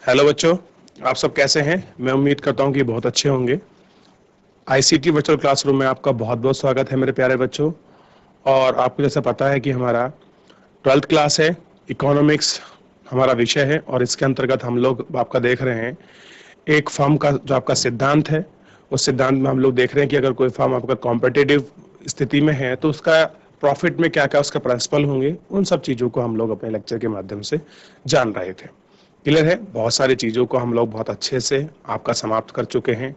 Hello बच्चों, आप सब कैसे हैं? मैं उम्मीद करता हूं कि बहुत अच्छे होंगे। आईसीटी वर्चुअल क्लासरूम में आपका बहुत बहुत स्वागत है मेरे प्यारे बच्चों। और आपको जैसा पता है कि हमारा 12th क्लास है, इकोनॉमिक्स हमारा विषय है और इसके अंतर्गत हम लोग आपका देख रहे हैं एक फर्म का जो आपका सिद्धांत है। उस सिद्धांत में हम लोग देख रहे हैं कि अगर कोई फर्म आपका कॉम्पिटिटिव स्थिति में है तो उसका प्रॉफिट में क्या क्या उसका प्रिंसिपल होंगे, उन सब चीज़ों को हम लोग अपने लेक्चर के माध्यम से जान रहे थे। क्लियर है? बहुत सारी चीज़ों को हम लोग बहुत अच्छे से आपका समाप्त कर चुके हैं।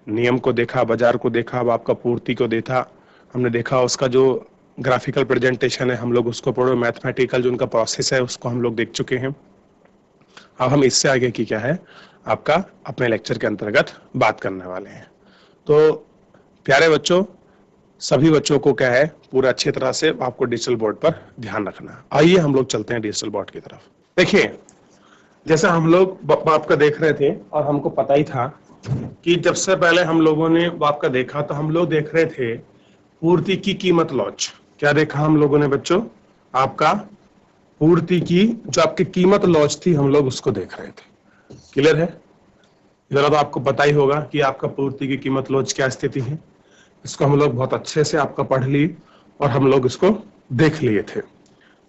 नियम को देखा, बाजार को देखा, अब आपका पूर्ति को देखा, हमने देखा उसका जो ग्राफिकल प्रेजेंटेशन है हम लोग उसको पढ़ो, मैथमेटिकल जो उनका प्रोसेस है उसको हम लोग देख चुके हैं। अब हम इससे आगे की क्या है आपका अपने लेक्चर के अंतर्गत बात करने वाले हैं। तो प्यारे बच्चों, सभी बच्चों को क्या है पूरा अच्छी तरह से आपको डिजिटल बोर्ड पर ध्यान रखना। आइए हम लोग चलते हैं डिजिटल बोर्ड की तरफ। देखिए, जैसा हम लोग आपका देख रहे थे और हमको पता ही था कि जब से पहले हम लोगों ने आपका देखा तो हम लोग देख रहे थे पूर्ति की कीमत लॉच। क्या देखा हम लोगों ने बच्चों? आपका पूर्ति की जो आपकी कीमत लॉच थी हम लोग उसको देख रहे थे। क्लियर है? जरा तो आपको पता ही होगा कि आपका पूर्ति की कीमत लॉच क्या स्थिति है। इसको हम लोग बहुत अच्छे से आपका पढ़ ली और हम लोग इसको देख लिए थे।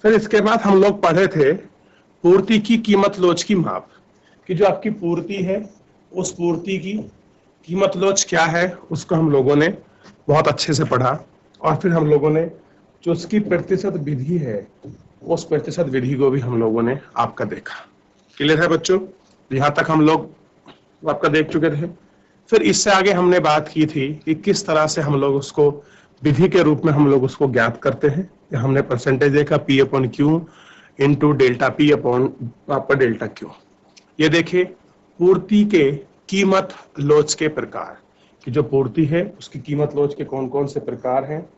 फिर इसके बाद हम लोग पढ़े थे पूर्ति की कीमत लोच की माप, कि जो आपकी पूर्ति है उस पूर्ति की कीमत लोच क्या है उसको हम लोगों ने बहुत अच्छे से पढ़ा। और फिर हम लोगों ने जो उसकी प्रतिशत विधि है उस प्रतिशत विधि को भी हम लोगों ने आपका देखा। क्लियर है बच्चों? यहाँ तक हम लोग आपका देख चुके थे। फिर इससे आगे हमने बात की थी कि किस तरह से हम लोग उसको विधि के रूप में हम लोग उसको ज्ञात करते हैं। हमने परसेंटेज देखा P upon Q into delta P upon आपका डेल्टा Q। ये देखिए पूर्ति के कीमत लोच के प्रकार, कि जो पूर्ति है उसकी कीमत लोच के कौन कौन से प्रकार हैं,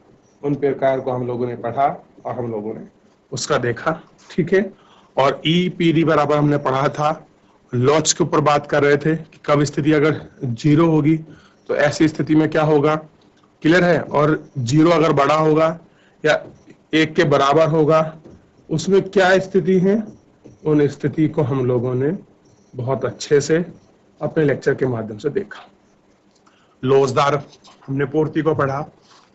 उन प्रकार को हम लोगों ने पढ़ा और हम लोगों ने उसका देखा। ठीक है? और EPD बराबर हमने पढ़ा था, लॉच के ऊपर बात कर रहे थे कि कब स्थिति अगर जीरो होगी तो ऐसी स्थिति में क्या होगा। क्लियर है? और जीरो अगर बड़ा होगा या एक के बराबर होगा उसमें क्या स्थिति है, उन स्थिति को हम लोगों ने बहुत अच्छे से अपने लेक्चर के माध्यम से देखा। लोजदार हमने पूर्ति को पढ़ा।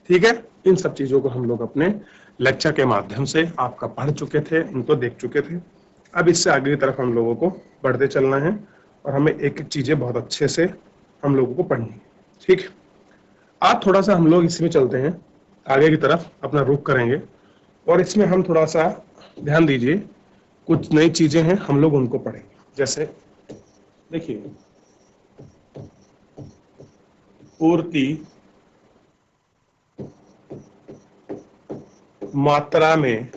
ठीक है? इन सब चीजों को हम लोग अपने लेक्चर के माध्यम से आपका पढ़ चुके थे, उनको देख चुके थे। अब इससे आगे की तरफ हम लोगों को बढ़ते चलना है और हमें एक एक चीजें बहुत अच्छे से हम लोगों को पढ़नी है। ठीक है? आज थोड़ा सा हम लोग इसमें चलते हैं, आगे की तरफ अपना रुख करेंगे और इसमें हम थोड़ा सा ध्यान दीजिए, कुछ नई चीजें हैं हम लोग उनको पढ़ेंगे। जैसे देखिए, पूर्ति मात्रा में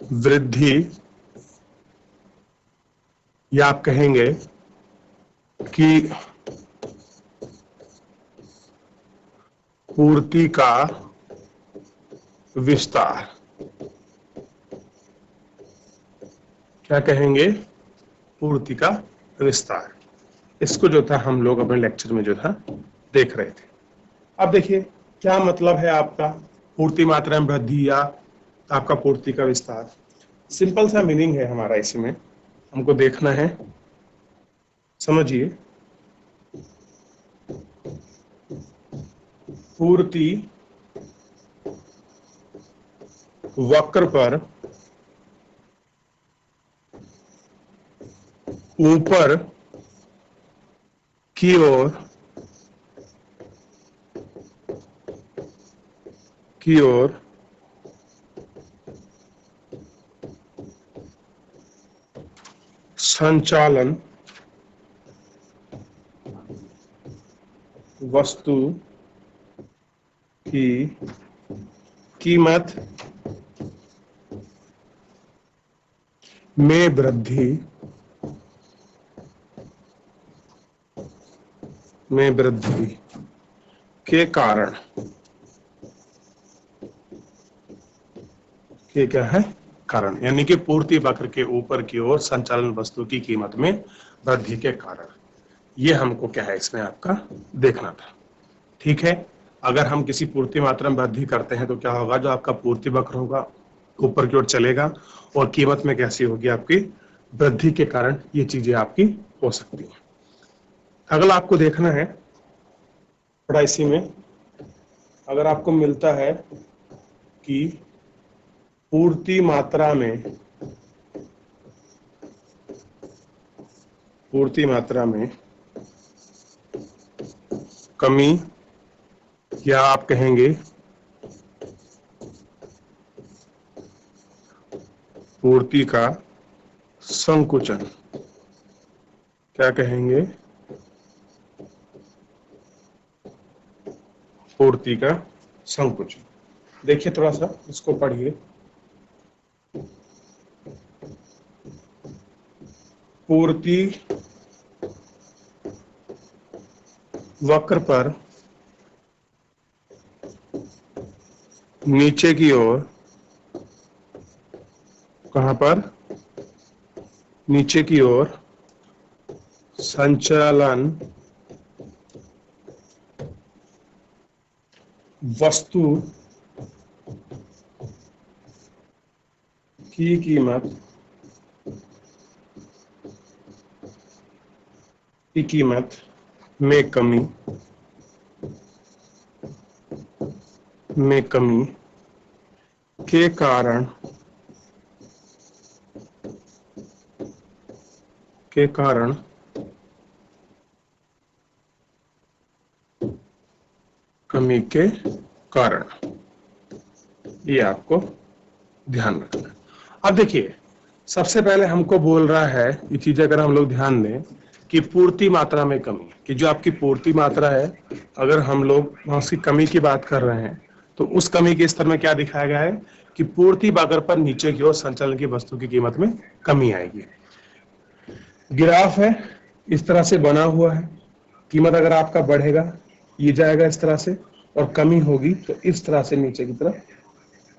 वृद्धि, या आप कहेंगे कि पूर्ति का विस्तार, क्या कहेंगे? पूर्ति का विस्तार। इसको जो था हम लोग अपने लेक्चर में जो था देख रहे थे। अब देखिए क्या मतलब है आपका पूर्ति मात्रा में वृद्धि या आपका पूर्ति का विस्तार। सिंपल सा मीनिंग है हमारा, इसमें हमको देखना है। समझिए, पूर्ति वक्र पर ऊपर की ओर संचालन वस्तु की कीमत में वृद्धि के कारण, ये क्या है? कारण, यानी कि पूर्ति वक्र के ऊपर की ओर संचालन वस्तु की कीमत में वृद्धि के कारण। ये हमको क्या है इसमें आपका देखना था। ठीक है? अगर हम किसी पूर्ति मात्रा में वृद्धि करते हैं तो क्या होगा, जो आपका पूर्ति वक्र होगा ऊपर की ओर चलेगा और कीमत में कैसी होगी आपकी वृद्धि के कारण ये चीजें आपकी हो सकती हैं। अगला आपको देखना है थोड़ा इसी में, अगर आपको मिलता है कि पूर्ति मात्रा में कमी, या आप कहेंगे पूर्ति का संकुचन, क्या कहेंगे, पूर्ति का संकुचन। देखिए थोड़ा सा इसको पढ़िए। पूर्ति वक्र पर नीचे की ओर, कहां पर, नीचे की ओर संचालन वस्तु की कीमत में कमी के कारण कमी के कारण, ये आपको ध्यान रखना है। अब देखिए सबसे पहले हमको बोल रहा है, ये चीजें अगर हम लोग ध्यान दें कि पूर्ति मात्रा में कमी, कि जो आपकी पूर्ति मात्रा है, अगर हम लोग उसकी कमी की बात कर रहे हैं तो उस कमी के स्तर में क्या दिखाया गया है कि पूर्ति वक्र पर नीचे की ओर संचालन की वस्तु की कीमत में कमी आएगी। ग्राफ है इस तरह से बना हुआ है, कीमत अगर आपका बढ़ेगा ये जाएगा इस तरह से, और कमी होगी तो इस तरह से नीचे की तरफ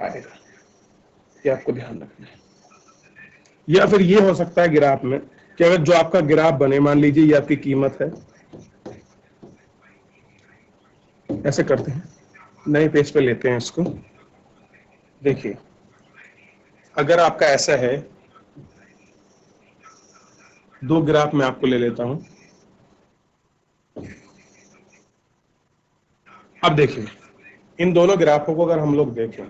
आएगा, ये आपको ध्यान रखना है। या फिर ये हो सकता है ग्राफ में कि अगर जो आपका ग्राफ बने, मान लीजिए ये आपकी कीमत है, ऐसे करते हैं, नए पेज पे लेते हैं इसको। देखिए अगर आपका ऐसा है, दो ग्राफ मैं आपको ले लेता हूं। अब देखिए इन दोनों ग्राफों को अगर हम लोग देखें,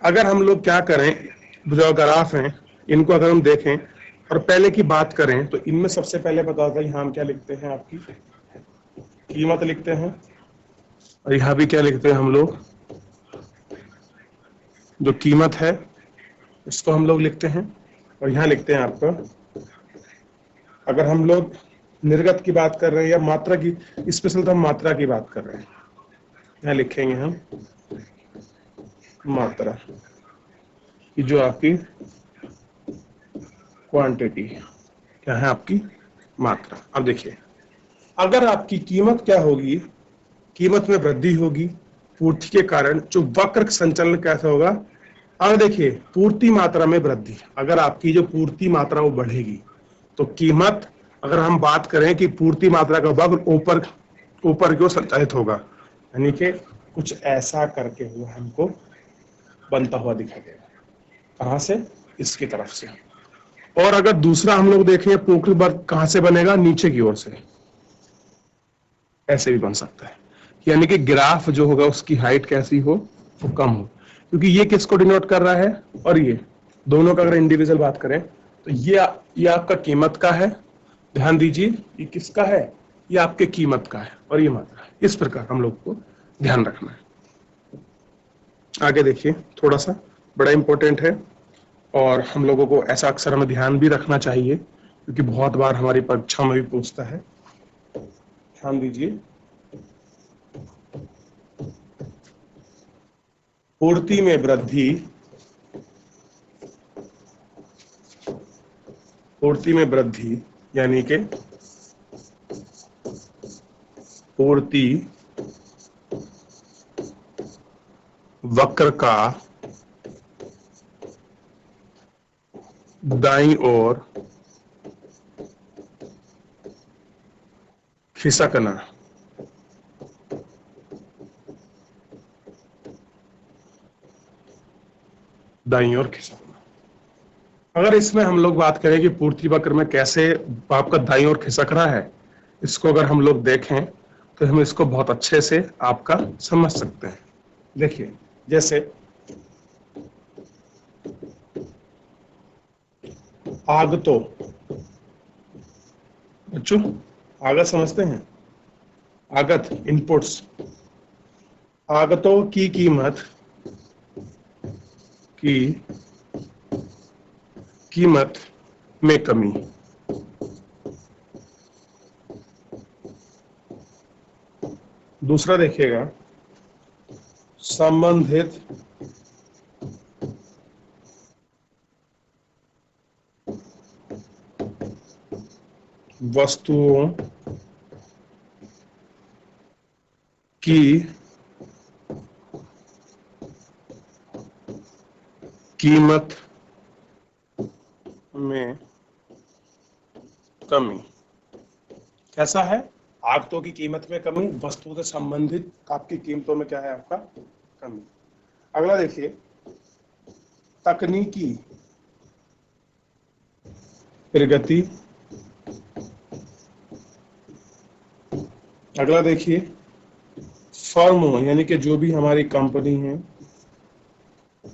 अगर हम लोग क्या करें, जो ग्राफ हैं इनको अगर हम देखें और पहले की बात करें तो इनमें सबसे पहले पता होता है यहाँ हम क्या लिखते हैं, आपकी कीमत लिखते हैं, और यहाँ भी क्या लिखते हैं हम लोग, जो कीमत है इसको हम लोग लिखते हैं, और यहाँ लिखते हैं आपका, अगर हम लोग निर्गत की बात कर रहे हैं या मात्रा की, स्पेशल तो हम मात्रा की बात कर रहे हैं, यहाँ लिखेंगे हम मात्रा की, जो आपकी क्वांटिटी क्या है, आपकी मात्रा। अब देखिए अगर आपकी कीमत क्या होगी, कीमत में वृद्धि होगी पूर्ति के कारण, जो वक्र संचालन कैसा होगा, अब देखिए पूर्ति मात्रा में वृद्धि, अगर आपकी जो पूर्ति मात्रा वो बढ़ेगी तो कीमत, अगर हम बात करें कि पूर्ति मात्रा का वक्र ऊपर की ओर संचालित होगा, यानी कि कुछ ऐसा करके हुआ हमको बनता हुआ दिखाई देगा, कहां से, इसकी तरफ से। और अगर दूसरा हम लोग देखें पोकल वर्ग कहां से बनेगा, नीचे की ओर से, ऐसे भी बन सकता है, यानी कि ग्राफ जो होगा उसकी हाइट कैसी हो, वो कम हो, क्योंकि ये किसको डिनोट कर रहा है, और ये दोनों का अगर इंडिविजुअल बात करें तो ये आपका कीमत का है, ध्यान दीजिए ये किसका है, ये आपके कीमत का है, और ये मात्रा है। इस प्रकार हम लोग को ध्यान रखना है। आगे देखिए थोड़ा सा बड़ा इंपॉर्टेंट है, और हम लोगों को ऐसा अक्सर हमें ध्यान भी रखना चाहिए, क्योंकि बहुत बार हमारी परीक्षा में भी पूछता है। ध्यान दीजिए, पूर्ति में वृद्धि, यानी कि पूर्ति वक्र का दाईं ओर खिसकना, दाईं ओर खिसकना। अगर इसमें हम लोग बात करें कि पूर्ति वक्र में कैसे आपका दाईं ओर खिसक रहा है, इसको अगर हम लोग देखें तो हम इसको बहुत अच्छे से आपका समझ सकते हैं। देखिए, जैसे आगतो, बच्चों आगत समझते हैं, आगत इनपुट्स, आगतों की कीमत में कमी। दूसरा देखिएगा, संबंधित वस्तुओं की कीमत में कमी। कैसा है? आगतों की कीमत में कमी, वस्तुओं से संबंधित आपकी कीमतों में क्या है आपका कमी। अगला देखिए, तकनीकी प्रगति। अगला देखिए, फर्मों यानी कि जो भी हमारी कंपनी है,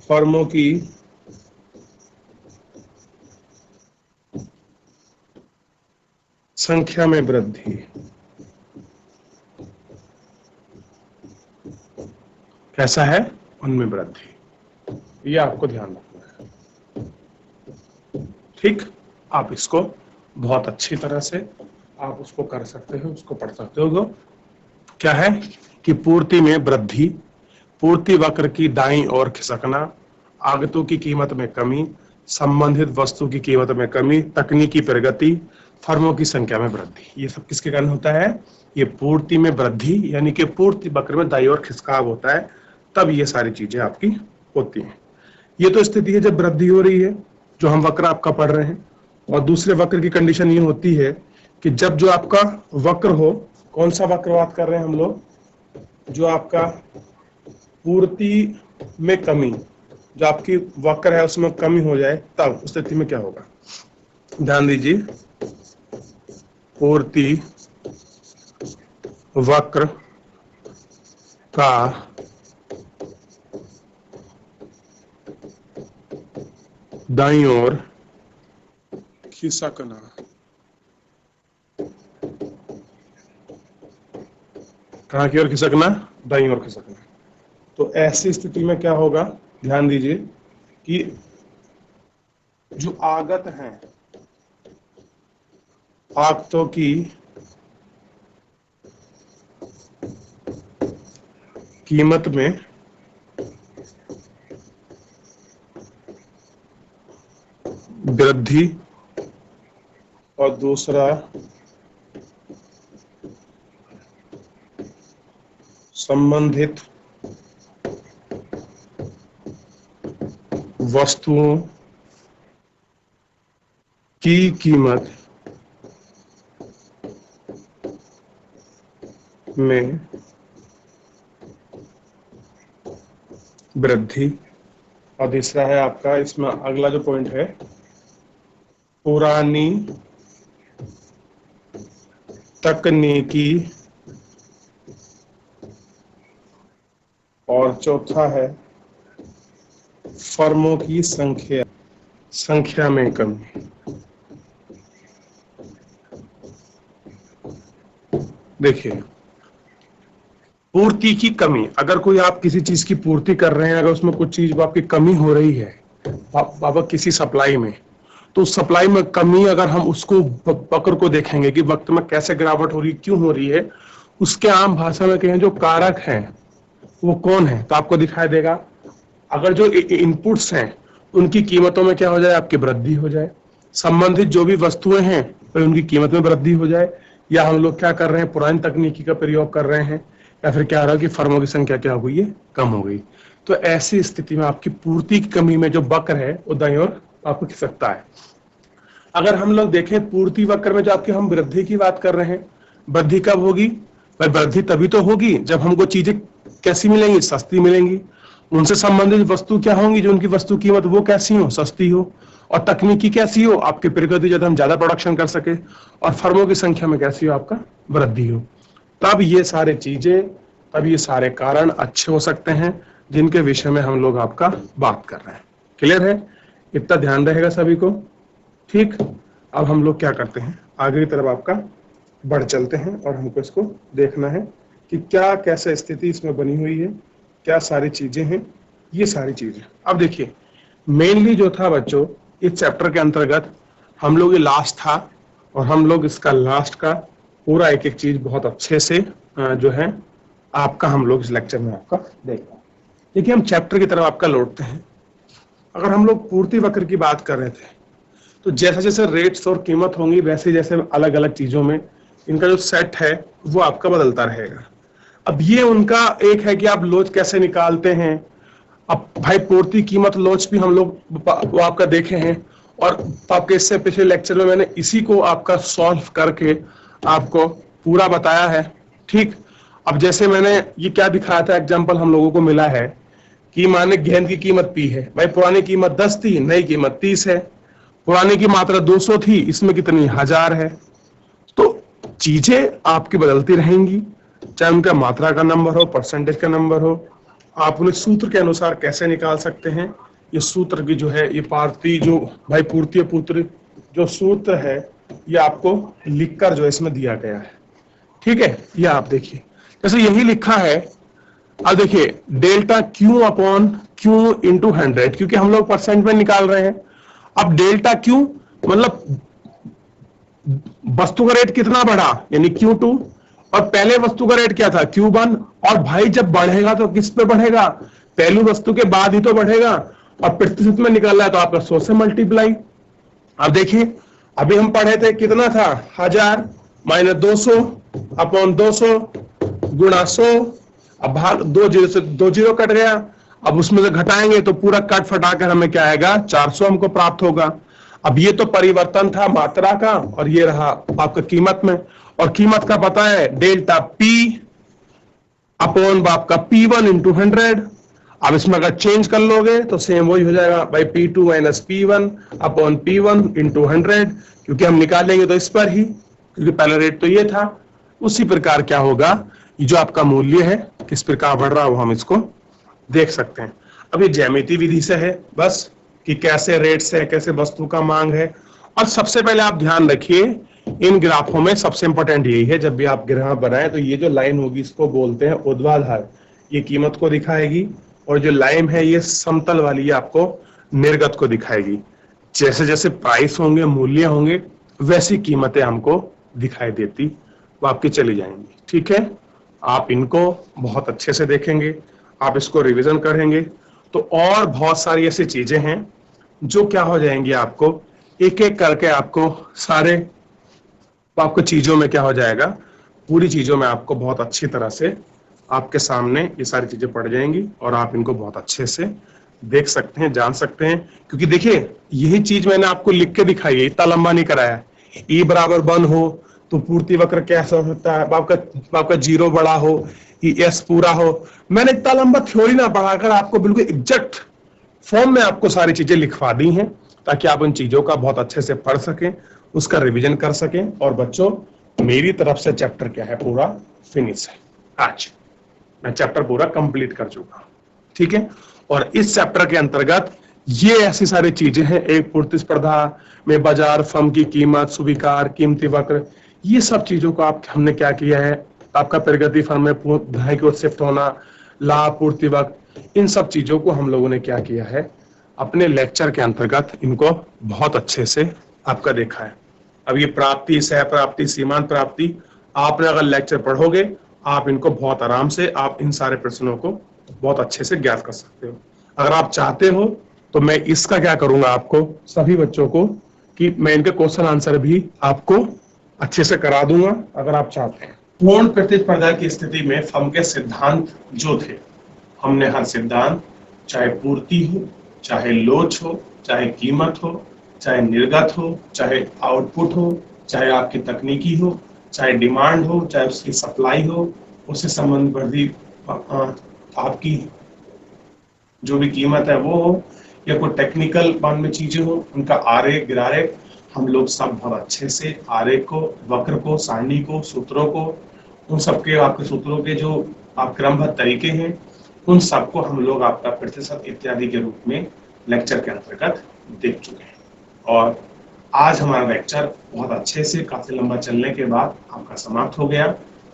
फर्मों की संख्या में वृद्धि। कैसा है? उनमें वृद्धि। ये आपको ध्यान रखना है। ठीक, आप इसको बहुत अच्छी तरह से आप उसको कर सकते हो, उसको पढ़ सकते हो। तो क्या है कि पूर्ति में वृद्धि, पूर्ति वक्र की दाईं ओर खिसकना, आगतों की कीमत में कमी, संबंधित वस्तु की कीमत में कमी, तकनीकी प्रगति, फर्मों की संख्या में वृद्धि। ये सब किसके कारण होता है? ये पूर्ति में वृद्धि यानी कि पूर्ति वक्र में दाईं ओर खिसकाव होता है, तब ये सारी चीजें आपकी होती हैं। ये तो स्थिति है जब वृद्धि हो रही है, जो हम वक्र आपका पढ़ रहे हैं। और दूसरे वक्र की कंडीशन ये होती है कि जब जो आपका वक्र हो, कौन सा वक्र बात कर रहे हैं हम लोग? जो आपका पूर्ति में कमी, जो आपकी वक्र है उसमें कमी हो जाए, तब उस स्थिति में क्या होगा? ध्यान दीजिए, पूर्ति वक्र का दाईं ओर खिसकना। कहां की ओर खिसकना? दाईं ओर खिसकना। तो ऐसी स्थिति में क्या होगा? ध्यान दीजिए कि जो आगत हैं, आगतों की कीमत में वृद्धि, और दूसरा संबंधित वस्तुओं की कीमत में वृद्धि। और तीसरा है आपका, इसमें अगला जो पॉइंट है, पुरानी तकनीकी, और चौथा है फर्मों की संख्या में कमी। देखिए, पूर्ति की कमी, अगर कोई आप किसी चीज की पूर्ति कर रहे हैं, अगर उसमें कुछ चीज आपकी कमी हो रही है बाबा किसी सप्लाई में, तो सप्लाई में कमी अगर हम उसको वक्र को देखेंगे कि वक्त में कैसे गिरावट हो रही, क्यों हो रही है, उसके आम भाषा में कहें जो कारक हैं वो कौन है, तो आपको दिखाई देगा। अगर जो इनपुट्स हैं उनकी कीमतों में क्या हो जाए? आपकी वृद्धि हो जाए। संबंधित जो भी वस्तुएं हैं तो उनकी कीमत में वृद्धि हो जाए। या हम लोग क्या कर रहे हैं? पुरानी तकनीकी का प्रयोग कर रहे हैं, या फिर क्या हो रहा है कि फर्मों की संख्या क्या हो गई है? कम हो गई। तो ऐसी स्थिति में आपकी पूर्ति की कमी में जो वक्र है वो दाईं ओर आपको खिसकता है। अगर हम लोग देखें पूर्ति वक्र में जो आपकी हम वृद्धि की बात कर रहे हैं, वृद्धि कब होगी? भाई वृद्धि तभी तो होगी जब हमको चीजें कैसी मिलेंगी? सस्ती मिलेंगी। उनसे संबंधित वस्तु क्या होंगी, जो उनकी वस्तु कीमत वो कैसी हो, सस्ती हो, और तकनीकी कैसी हो, आपकी प्रगति जो हम ज्यादा प्रोडक्शन कर सके, और फर्मों की संख्या में कैसी हो, आपका वृद्धि हो। तब ये सारे चीजें, तब ये सारे कारण अच्छे हो सकते हैं जिनके विषय में हम लोग आपका बात कर रहे हैं। क्लियर है? इतना ध्यान रहेगा सभी को। ठीक, अब हम लोग क्या करते हैं, आगे की तरफ आपका बढ़ चलते हैं और हमको इसको देखना है कि क्या कैसे स्थिति इसमें बनी हुई है, क्या सारी चीजें हैं, ये सारी चीजें। अब देखिए, मेनली जो था बच्चों इस चैप्टर के अंतर्गत हम लोग ये लास्ट था, और हम लोग इसका लास्ट का पूरा एक एक चीज बहुत अच्छे से जो है आपका हम लोग इस लेक्चर में आपका देखा। देखिए, हम चैप्टर की तरफ आपका लौटते हैं। अगर हम लोग पूर्ति वक्र की बात कर रहे थे, तो जैसे जैसे रेट्स और कीमत होंगी वैसे जैसे अलग अलग चीजों में इनका जो सेट है वो आपका बदलता रहेगा। अब ये उनका एक है कि आप लोच कैसे निकालते हैं। अब भाई पूर्ति कीमत लोच भी हम लोग वो आपका देखे हैं, और आपके इससे पिछले लेक्चर में मैंने इसी को आपका सॉल्व करके आपको पूरा बताया है। ठीक, अब जैसे मैंने ये क्या दिखाया था, एग्जांपल हम लोगों को मिला है कि माने गेंद की कीमत P है, भाई पुरानी कीमत 10 थी, नई कीमत 30 है, पुरानी की मात्रा 200 थी, इसमें कितनी 1000 है। तो चीजें आपकी बदलती रहेंगी, चाहे उनका मात्रा का नंबर हो, परसेंटेज का नंबर हो। आप उन्हें सूत्र के अनुसार कैसे निकाल सकते हैं, ये सूत्र की जो है ये पार्टी जो भाई पूर्ति पुत्र जो सूत्र है ये आपको लिखकर जो इसमें दिया गया है। ठीक है, ये आप देखिए, जैसे यही लिखा है। अब देखिए, delta Q upon Q into 100, क्योंकि हम लोग परसेंट में निकाल रहे हैं। अब डेल्टा क्यू मतलब वस्तु का रेट कितना बढ़ा, यानी Q2, और पहले वस्तु का रेट क्या था, Q1। और भाई जब बढ़ेगा तो किस पे बढ़ेगा, पहली वस्तु के बाद ही तो बढ़ेगा, और प्रतिशत में निकालना है तो आपका 100 से मल्टीप्लाई। अब देखिए, अभी हम पढ़े थे कितना था, 1000 माइनस 200 अपॉन 200 गुणा 100। अब भाग 2 जीरो से 2 जीरो कट गया, अब उसमें से घटाएंगे तो पूरा कट फटाकर हमें क्या आएगा, 400 हमको प्राप्त होगा। अब ये तो परिवर्तन था मात्रा का, और ये रहा आपका कीमत में, और कीमत का पता है डेल्टा P अपॉन आपका P1 इंटू 100। अब इसमें अगर चेंज कर लोगे तो सेम वही हो जाएगा भाई, P2 minus P1 upon P1 into 100, क्योंकि हम निकालेंगे तो इस पर ही, क्योंकि पहला रेट तो ये था। उसी प्रकार क्या होगा, ये जो आपका मूल्य है किस प्रकार बढ़ रहा है वो हम इसको देख सकते हैं। अब ये ज्यामिति विधि से है बस, कि कैसे रेट से कैसे वस्तु का मांग है। और सबसे पहले आप ध्यान रखिए, इन ग्राफों में सबसे इंपॉर्टेंट यही है, जब भी आप ग्राफ बनाएं तो ये जो लाइन होगी इसको बोलते हैं ऊर्ध्वाधर, ये कीमत को दिखाएगी, और जो लाइन है ये समतल वाली ये आपको निर्गत को दिखाएगी। जैसे जैसे प्राइस होंगे, मूल्य होंगे, वैसी कीमतें हमको दिखाई देती वो आपकी चली जाएंगी। ठीक है, आप इनको बहुत अच्छे से देखेंगे, आप इसको रिवीजन करेंगे तो और बहुत सारी ऐसी चीजें हैं जो क्या हो जाएंगी, आपको एक एक करके आपको सारे आपको चीजों में क्या हो जाएगा, पूरी चीजों में आपको बहुत अच्छी तरह से आपके सामने ये सारी चीजें पड़ जाएंगी, और आप इनको बहुत अच्छे से देख सकते हैं, जान सकते हैं। क्योंकि देखिए, यही चीज मैंने आपको लिख के दिखाई है, इतना लंबा नहीं कराया। E बराबर 1 हो तो पूर्ति वक्र कैसा होता है, आपका 0 बड़ा हो, ES पूरा हो। मैंने इतना लंबा थ्योरी ना पढ़ाकर आपको बिल्कुल एग्जैक्ट फॉर्म में आपको सारी चीजें लिखवा दी हैं, ताकि आप उन चीजों का बहुत अच्छे से पढ़ सकें, उसका रिवीजन कर सकें। और बच्चों, मेरी तरफ से चैप्टर क्या है, पूरा फिनिश है। आज मैं चैप्टर पूरा कंप्लीट कर चुका हूं। ठीक है, और इस चैप्टर के अंतर्गत ये ऐसी सारी चीजें हैं, एक प्रतिस्पर्धा में बाजार, फर्म की कीमत, स्वीकार, कीमती वक्र, ये सब चीजों को हमने क्या किया है, आपका प्रगति फर्म में धन की ओर शिफ्ट होना, लाभ, पूर्ति वक्र, इन सब चीजों को हम लोगों ने क्या किया है, अपने लेक्चर के अंतर्गत इनको बहुत अच्छे से आपका देखा है। अब ये प्राप्ति, सह प्राप्ति, सीमांत प्राप्ति, आपने अगर लेक्चर पढ़ोगे आप इनको बहुत आराम से, आप इन सारे प्रश्नों को बहुत अच्छे से ज्ञात कर सकते हो। अगर आप चाहते हो तो मैं इसका क्या करूंगा, आपको सभी बच्चों को कि मैं इनके क्वेश्चन आंसर भी आपको अच्छे से करा दूंगा, अगर आप चाहते हैं। पूर्ण प्रतिस्पर्धा की स्थिति में फर्म के सिद्धांत जो थे, हमने हर सिद्धांत, चाहे पूर्ति हो, चाहे लोच हो, चाहे कीमत हो, चाहे निर्गत हो, चाहे आउटपुट हो, चाहे आपकी तकनीकी हो, चाहे डिमांड हो, चाहे उसकी सप्लाई हो, उससे संबंधित आपकी जो भी कीमत है वो हो, या कोई टेक्निकल बान में चीजें हो, उनका आरेख गिरारेख हम लोग सब बहुत अच्छे से आरेख को, वक्र को, सारणी को, सूत्रों को, उन सबके आपके सूत्रों के जो आप क्रमबद्ध तरीके हैं, उन सबको हम लोग आपका प्रतिशत इत्यादि के रूप में लेक्चर के अंतर्गत देख चुके हैं। और आज हमारा लेक्चर बहुत अच्छे से काफी लंबा चलने के बाद आपका समाप्त हो गया।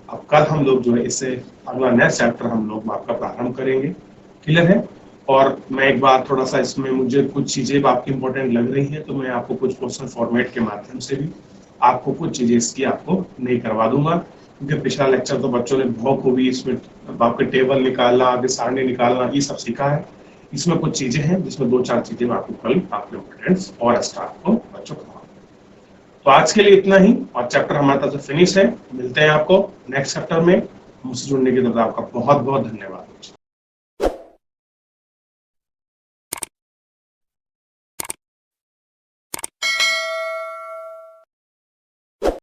अब कल हम लोग जो है इससे अगला नेक्स्ट चैप्टर हम लोग आपका प्रारंभ करेंगे। क्लियर है? और मैं एक बार थोड़ा सा इसमें मुझे कुछ चीजें आपकी इंपॉर्टेंट लग रही हैं, तो मैं आपको कुछ क्वेश्चन फॉर्मेट के माध्यम से भी आपको कुछ चीजें इसकी आपको नहीं करवा दूंगा, क्योंकि पिछला लेक्चर तो बच्चों ने बहुत खूबी इसमें आपके टेबल निकालना, आगे सारणी निकालना, ये सब सीखा है। इसमें कुछ चीजें हैं जिसमें 2-4 चीजें मैं आपको कल आपके इंपॉर्टेंस और एक्स्ट्रा आपको बच्चों को। तो आज के लिए इतना ही, और चैप्टर हमारे तरफ से फिनिश है। मिलते हैं आपको नेक्स्ट चैप्टर में। मुझसे जुड़ने के लिए आपका बहुत बहुत धन्यवाद।